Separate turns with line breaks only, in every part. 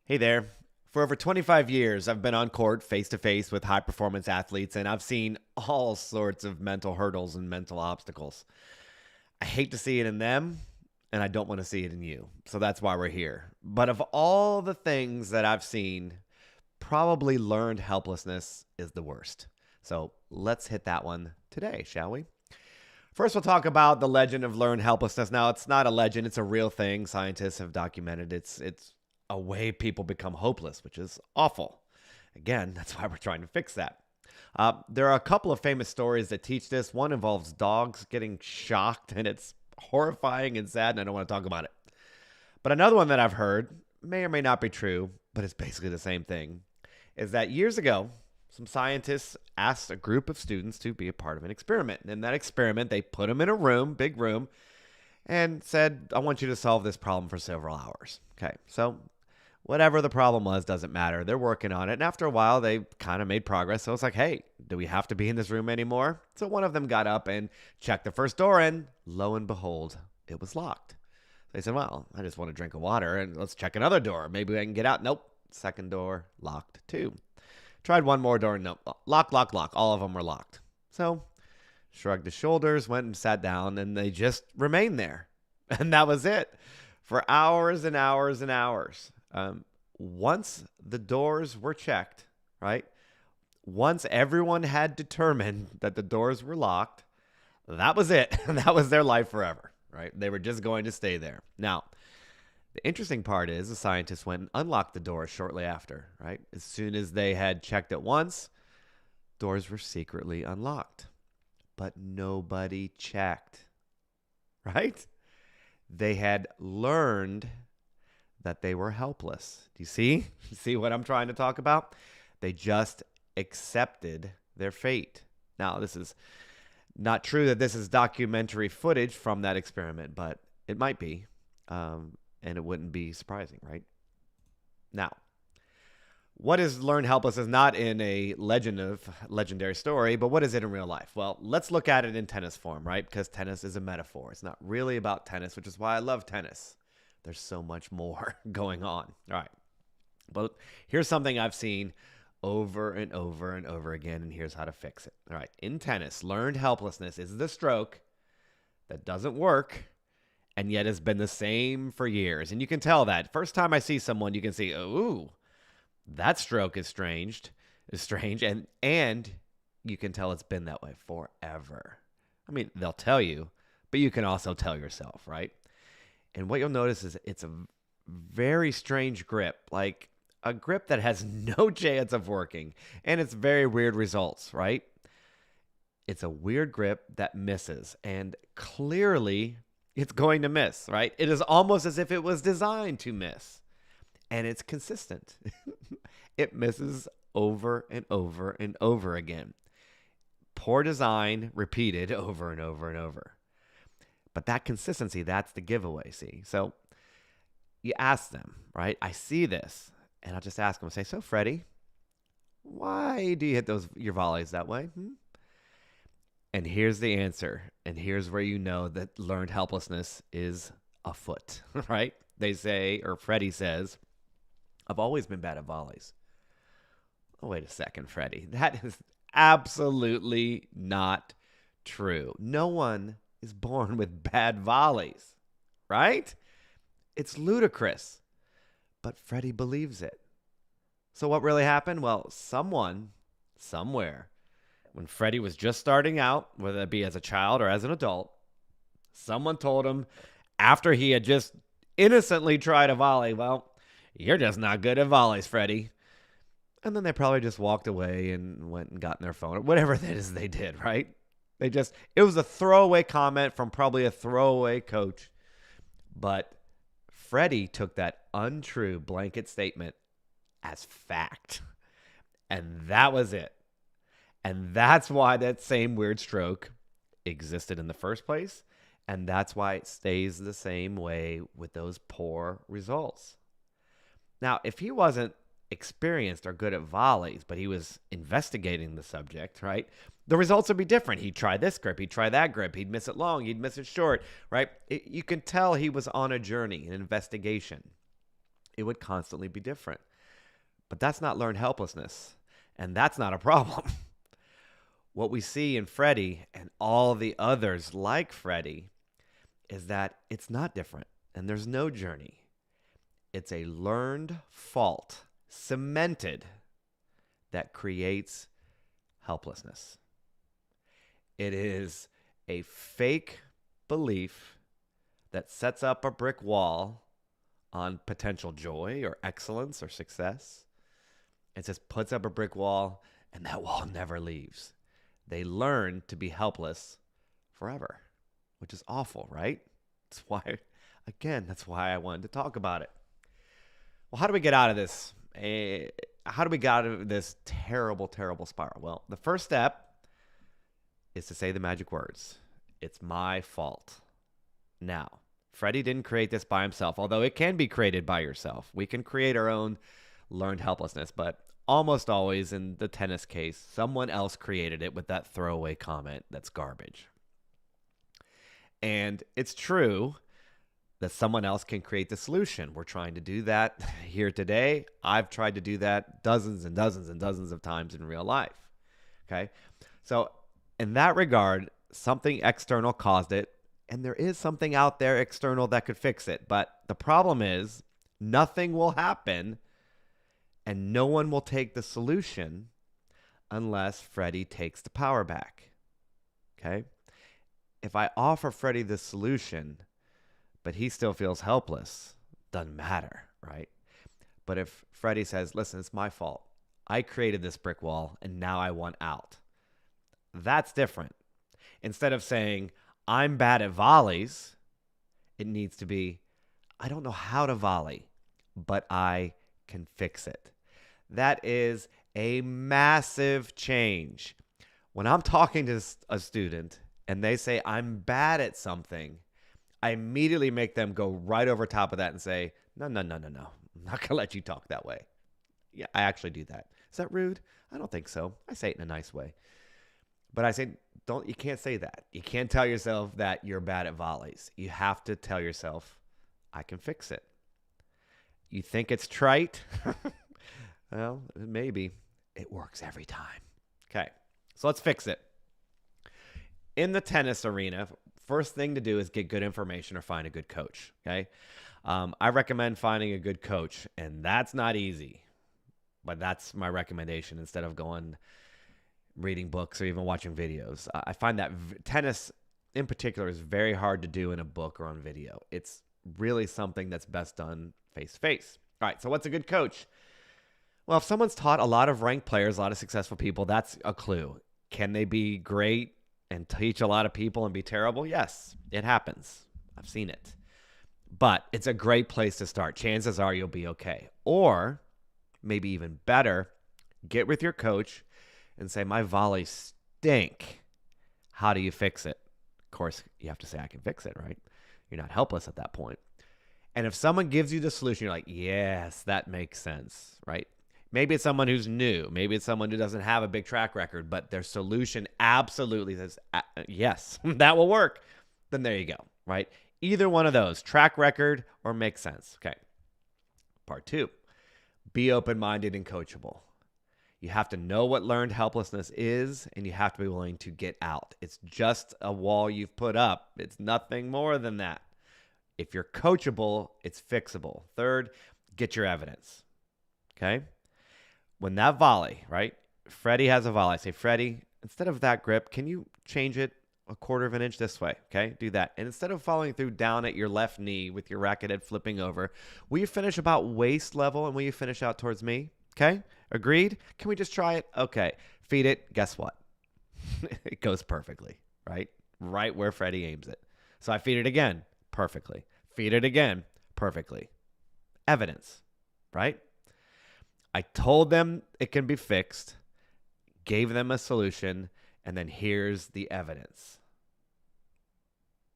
Hey there. For over 25 years, I've been on court face to face with high performance athletes, and I've seen all sorts of mental hurdles and mental obstacles. I hate to see it in them, and I don't want to see it in you. So that's why we're here. But of all the things that I've seen, probably learned helplessness is the worst. So let's hit that one today, shall we? First, we'll talk about the legend of learned helplessness. Now, it's not a legend, it's a real thing. Scientists have documented it's a way people become hopeless, which is awful. Again, that's why we're trying to fix that. There are a couple of famous stories that teach this. One involves dogs getting shocked, and it's horrifying and sad, and I don't want to talk about it. But another one that I've heard, may or may not be true, but it's basically the same thing, is that years ago, some scientists asked a group of students to be a part of an experiment. And in that experiment, they put them in a room, big room, and said, I want you to solve this problem for several hours. Okay, so whatever the problem was doesn't matter. They're working on it. And after a while, they kind of made progress. So it's like, hey, do we have to be in this room anymore? So one of them got up and checked the first door, and lo and behold, it was locked. They said, well, I just want a drink of water, and let's check another door. Maybe I can get out. Nope. Second door locked too. Tried one more door. Nope. Lock, lock, lock. All of them were locked. So shrugged his shoulders, went and sat down, and they just remained there. And that was it for hours and hours and hours. Once the doors were checked, right? Once everyone had determined that the doors were locked, that was it. That was their life forever, right? They were just going to stay there. Now, the interesting part is the scientists went and unlocked the doors shortly after, right? As soon as they had checked it once, doors were secretly unlocked. But nobody checked, right? They had learned that they were helpless. Do you see? See what I'm trying to talk about? They just accepted their fate. Now, this is not true that this is documentary footage from that experiment, but it might be. And it wouldn't be surprising, right? Now, what is learned helplessness? Not in a legendary story, but what is it in real life? Well, let's look at it in tennis form, right? Because tennis is a metaphor. It's not really about tennis, which is why I love tennis. There's so much more going on. All right. But here's something I've seen over and over and over again, and here's how to fix it. All right. In tennis, learned helplessness is the stroke that doesn't work and yet has been the same for years. And you can tell that. First time I see someone, you can see, ooh, that stroke is strange, and you can tell it's been that way forever. I mean, they'll tell you, but you can also tell yourself, right? And what you'll notice is it's a very strange grip, like a grip that has no chance of working, and it's very weird results, right? It's a weird grip that misses, and clearly it's going to miss, right? It is almost as if it was designed to miss. And it's consistent. It misses over and over and over again. Poor design repeated over and over and over. But that consistency, that's the giveaway, see? So you ask them, right? I see this. And I'll just ask them, say, so Freddie, why do you hit your volleys that way? And here's the answer. And here's where you know that learned helplessness is afoot, right? They say, or Freddie says, I've always been bad at volleys. Oh, wait a second, Freddie. That is absolutely not true. No one is born with bad volleys, right? It's ludicrous. But Freddie believes it. So what really happened? Well, someone, somewhere, when Freddie was just starting out, whether it be as a child or as an adult, someone told him after he had just innocently tried a volley, well, you're just not good at volleys, Freddie. And then they probably just walked away and went and got in their phone or whatever that is they did, right? It was a throwaway comment from probably a throwaway coach. But Freddie took that untrue blanket statement as fact. And that was it. And that's why that same weird stroke existed in the first place. And that's why it stays the same way with those poor results. Now, if he wasn't experienced or good at volleys, but he was investigating the subject, right? The results would be different. He'd try this grip, he'd try that grip, he'd miss it long, he'd miss it short, right? You can tell he was on a journey, an investigation. It would constantly be different. But that's not learned helplessness. And that's not a problem. What we see in Freddie and all the others like Freddie is that it's not different and there's no journey. It's a learned fault, cemented, that creates helplessness. It is a fake belief that sets up a brick wall on potential joy or excellence or success. It just puts up a brick wall, and that wall never leaves. They learn to be helpless forever, which is awful, right? That's why I wanted to talk about it. Well, how do we get out of this? How do we get out of this terrible, terrible spiral? Well, the first step is to say the magic words. It's my fault. Now, Freddie didn't create this by himself, although it can be created by yourself. We can create our own learned helplessness, but almost always in the tennis case, someone else created it with that throwaway comment that's garbage. And it's true that someone else can create the solution. We're trying to do that here today. I've tried to do that dozens and dozens and dozens of times in real life. Okay? So in that regard, something external caused it, and there is something out there external that could fix it. But the problem is nothing will happen and no one will take the solution unless Freddie takes the power back. Okay? If I offer Freddie the solution, but he still feels helpless, doesn't matter, right? But if Freddie says, listen, it's my fault. I created this brick wall and now I want out. That's different. Instead of saying, I'm bad at volleys, it needs to be, I don't know how to volley, but I can fix it. That is a massive change. When I'm talking to a student and they say, I'm bad at something, I immediately make them go right over top of that and say, no. I'm not going to let you talk that way. Yeah, I actually do that. Is that rude? I don't think so. I say it in a nice way. But I say, you can't say that. You can't tell yourself that you're bad at volleys. You have to tell yourself, I can fix it. You think it's trite? Well, maybe. It works every time. Okay, so let's fix it. In the tennis arena, first thing to do is get good information or find a good coach, okay? I recommend finding a good coach, and that's not easy. But that's my recommendation instead of reading books or even watching videos. I find that tennis in particular is very hard to do in a book or on video. It's really something that's best done face-to-face. All right, so what's a good coach? Well, if someone's taught a lot of ranked players, a lot of successful people, that's a clue. Can they be great and teach a lot of people and be terrible? Yes, it happens. I've seen it. But it's a great place to start. Chances are you'll be okay. Or maybe even better, get with your coach and say, my volleys stink. How do you fix it? Of course, you have to say, I can fix it, right? You're not helpless at that point. And if someone gives you the solution, you're like, yes, that makes sense, right? Maybe it's someone who's new. Maybe it's someone who doesn't have a big track record, but their solution absolutely says, yes, that will work. Then there you go, right? Either one of those, track record or makes sense. Okay. Part 2, be open-minded and coachable. You have to know what learned helplessness is, and you have to be willing to get out. It's just a wall you've put up. It's nothing more than that. If you're coachable, it's fixable. Third, get your evidence. Okay? When that volley, right? Freddie has a volley. I say, Freddie, instead of that grip, can you change it a quarter of an inch this way? Okay? Do that. And instead of following through down at your left knee with your racket head flipping over, will you finish about waist level and will you finish out towards me? Okay? Agreed? Can we just try it? Okay. Feed it. Guess what? It goes perfectly, right? Right where Freddie aims it. So I feed it again. Perfectly. Feed it again. Perfectly. Evidence, right? I told them it can be fixed, gave them a solution, and then here's the evidence.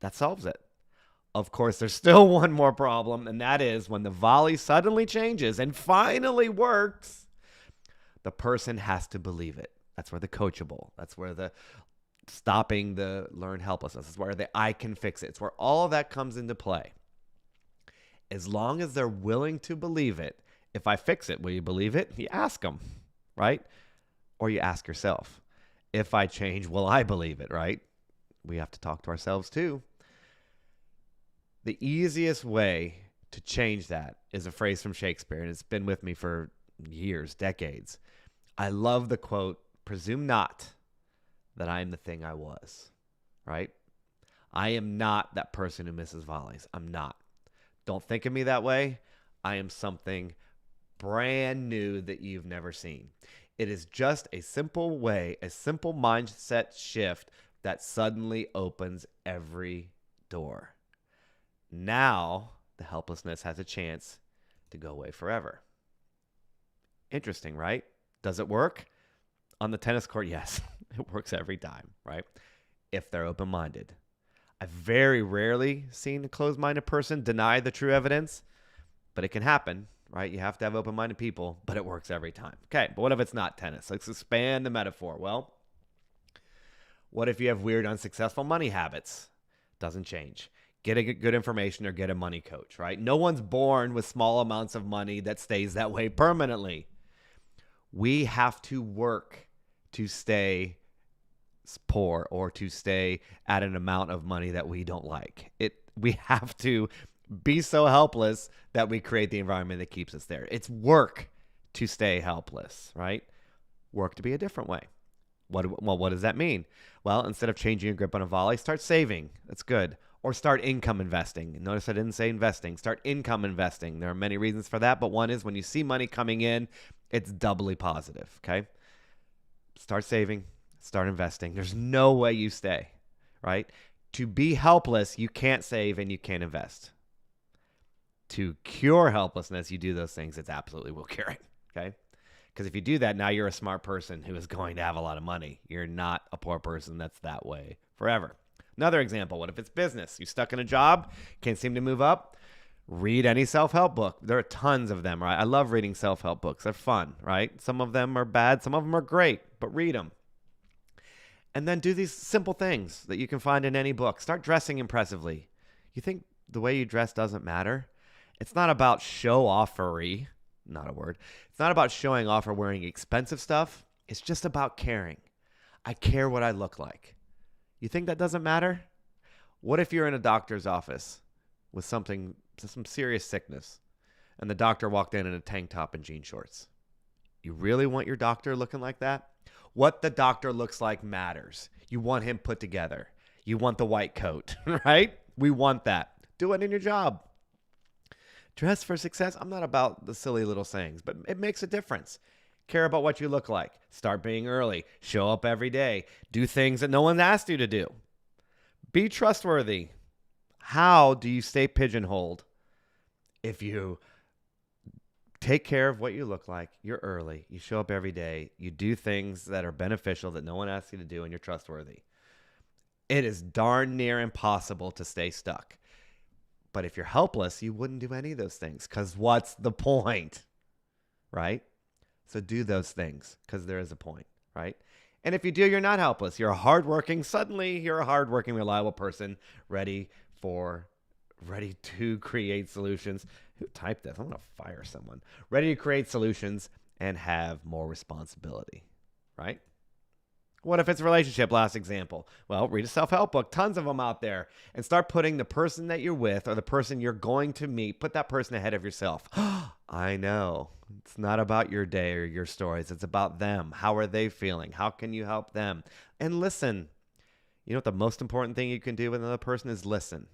That solves it. Of course, there's still one more problem, and that is when the volley suddenly changes and finally works, the person has to believe it. That's where the coachable, that's where the stopping the learned helplessness, that's where the I can fix it. It's where all of that comes into play. As long as they're willing to believe it. If I fix it, will you believe it? You ask them, right? Or you ask yourself, if I change, will I believe it, right? We have to talk to ourselves too. The easiest way to change that is a phrase from Shakespeare, and it's been with me for years, decades. I love the quote, presume not that I am the thing I was, right? I am not that person who misses volleys. I'm not. Don't think of me that way. I am something brand new that you've never seen. It is just a simple way, a simple mindset shift that suddenly opens every door. Now, the helplessness has a chance to go away forever. Interesting, right? Does it work? On the tennis court, yes. It works every time, right? If they're open-minded. I've very rarely seen a closed-minded person deny the true evidence, but it can happen, right? You have to have open-minded people, but it works every time. Okay, but what if it's not tennis? Let's expand the metaphor. Well, what if you have weird, unsuccessful money habits? Doesn't change. Get a good information or get a money coach, right? No one's born with small amounts of money that stays that way permanently. We have to work to stay poor or to stay at an amount of money that we don't like. We have to be so helpless that we create the environment that keeps us there. It's work to stay helpless, right? Work to be a different way. What does that mean? Well, instead of changing your grip on a volley, start saving. That's good. Or start income investing. Notice I didn't say investing. Start income investing. There are many reasons for that, but one is when you see money coming in, it's doubly positive, okay? Start saving. Start investing. There's no way you stay, right? To be helpless, you can't save and you can't invest. To cure helplessness, you do those things. It's absolutely will curing, okay? Because if you do that, now you're a smart person who is going to have a lot of money. You're not a poor person that's that way forever. Another example, what if it's business? You're stuck in a job, can't seem to move up? Read any self-help book. There are tons of them, right? I love reading self-help books. They're fun, right? Some of them are bad, some of them are great, but read them. And then do these simple things that you can find in any book. Start dressing impressively. You think the way you dress doesn't matter? It's not about show-offery, not a word. It's not about showing off or wearing expensive stuff. It's just about caring. I care what I look like. You think that doesn't matter? What if you're in a doctor's office with some serious sickness, and the doctor walked in a tank top and jean shorts? You really want your doctor looking like that? What the doctor looks like matters. You want him put together. You want the white coat, right? We want that. Do it in your job. Dress for success. I'm not about the silly little sayings, but it makes a difference. Care about what you look like. Start being early. Show up every day. Do things that no one asked you to do. Be trustworthy. How do you stay pigeonholed? If you take care of what you look like, you're early, you show up every day, you do things that are beneficial that no one asks you to do, and you're trustworthy. It is darn near impossible to stay stuck. But if you're helpless, you wouldn't do any of those things, because what's the point, right? So do those things, because there is a point, right? And if you do, you're not helpless. You're suddenly you're a hardworking, reliable person ready to create solutions. Who typed this? I'm going to fire someone. Ready to create solutions and have more responsibility, right? What if it's a relationship? Last example. Well, read a self-help book. Tons of them out there. And start putting the person that you're with or the person you're going to meet, put that person ahead of yourself. I know. It's not about your day or your stories. It's about them. How are they feeling? How can you help them? And listen. You know what the most important thing you can do with another person is listen.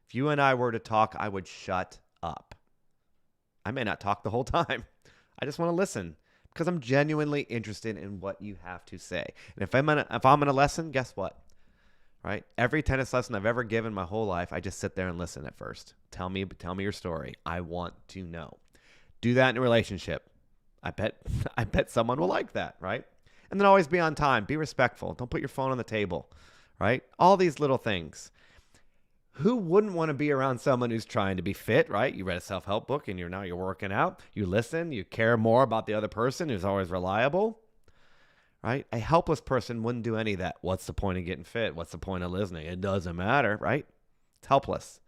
If you and I were to talk, I would shut up. I may not talk the whole time. I just want to listen because I'm genuinely interested in what you have to say. And if I'm in a lesson, guess what? Right? Every tennis lesson I've ever given my whole life, I just sit there and listen at first. Tell me your story. I want to know. Do that in a relationship. I bet someone will like that, right? And then always be on time. Be respectful. Don't put your phone on the table, right? All these little things. Who wouldn't want to be around someone who's trying to be fit, right? You read a self-help book and you're working out. You listen. You care more about the other person who's always reliable, right? A helpless person wouldn't do any of that. What's the point of getting fit? What's the point of listening? It doesn't matter, right? It's helpless.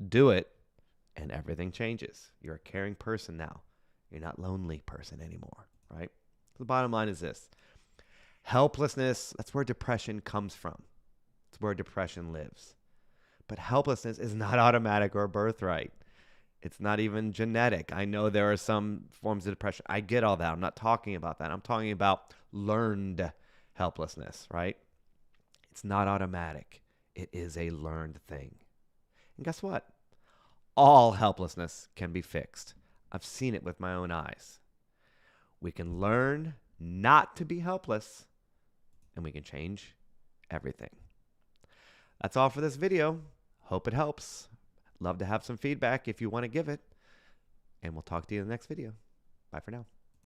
Do it and everything changes. You're a caring person now. You're not lonely person anymore, right? The bottom line is this. Helplessness, that's where depression comes from. It's where depression lives. But helplessness is not automatic or birthright. It's not even genetic. I know there are some forms of depression. I get all that. I'm not talking about that. I'm talking about learned helplessness, right? It's not automatic. It is a learned thing. And guess what? All helplessness can be fixed. I've seen it with my own eyes. We can learn not to be helpless, and we can change everything. That's all for this video. Hope it helps. Love to have some feedback if you want to give it. And we'll talk to you in the next video. Bye for now.